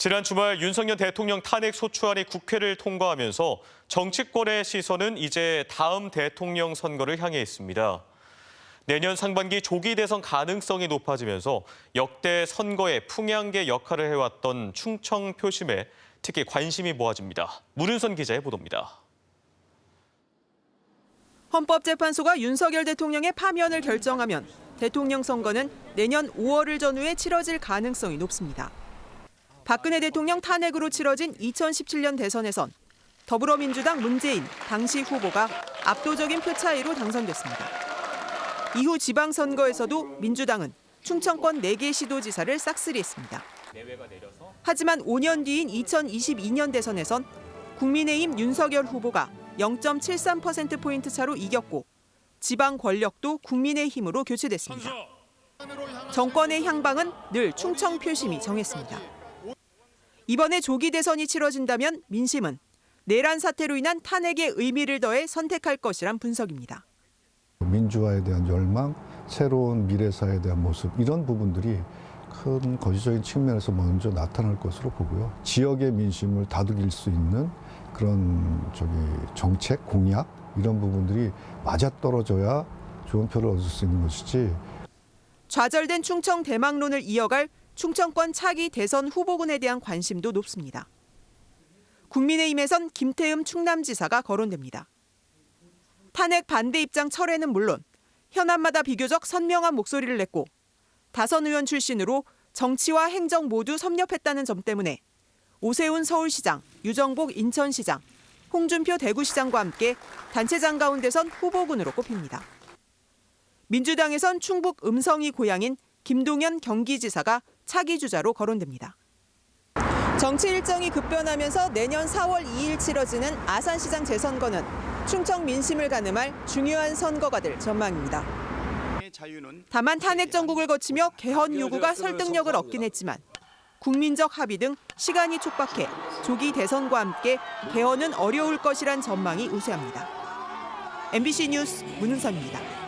지난 주말 윤석열 대통령 탄핵 소추안이 국회를 통과하면서 정치권의 시선은 이제 다음 대통령 선거를 향해 있습니다. 내년 상반기 조기 대선 가능성이 높아지면서 역대 선거의 풍향계 역할을 해왔던 충청 표심에 특히 관심이 모아집니다. 문은선 기자의 보도입니다. 헌법재판소가 윤석열 대통령의 파면을 결정하면 대통령 선거는 내년 5월을 전후에 치러질 가능성이 높습니다. 박근혜 대통령 탄핵으로 치러진 2017년 대선에선 더불어민주당 문재인 당시 후보가 압도적인 표 차이로 당선됐습니다. 이후 지방선거에서도 민주당은 충청권 4개 시도지사를 싹쓸이했습니다. 하지만 5년 뒤인 2022년 대선에선 국민의힘 윤석열 후보가 0.73%포인트 차로 이겼고 지방 권력도 국민의힘으로 교체됐습니다. 정권의 향방은 늘 충청 표심이 정했습니다. 이번에 조기 대선이 치러진다면 민심은 내란 사태로 인한 탄핵의 의미를 더해 선택할 것이란 분석입니다. 민주화에 대한 열망, 새로운 미래사에 대한 모습 이런 부분들이 큰 거시적인 측면에서 먼저 나타날 것으로 보고요. 지역의 민심을 다독일 수 있는 그런 정책, 공약 이런 부분들이 맞아떨어져야 좋은 표를 얻을 수 있는 것이지. 좌절된 충청 대망론을 이어갈 충청권 차기 대선 후보군에 대한 관심도 높습니다. 국민의힘에선 김태흠 충남지사가 거론됩니다. 탄핵 반대 입장 철회는 물론 현안마다 비교적 선명한 목소리를 냈고 다선 의원 출신으로 정치와 행정 모두 섭렵했다는 점 때문에 오세훈 서울시장, 유정복 인천시장, 홍준표 대구시장과 함께 단체장 가운데선 후보군으로 꼽힙니다. 민주당에선 충북 음성이 고향인 김동연 경기지사가 차기 주자로 거론됩니다. 정치 일정이 급변하면서 내년 4월 2일 치러지는 아산시장 재선거는 충청 민심을 가늠할 중요한 선거가 될 전망입니다. 다만 탄핵 정국을 거치며 개헌 요구가 설득력을 얻긴 했지만 국민적 합의 등 시간이 촉박해 조기 대선과 함께 개헌은 어려울 것이란 전망이 우세합니다. MBC 뉴스 문은선입니다.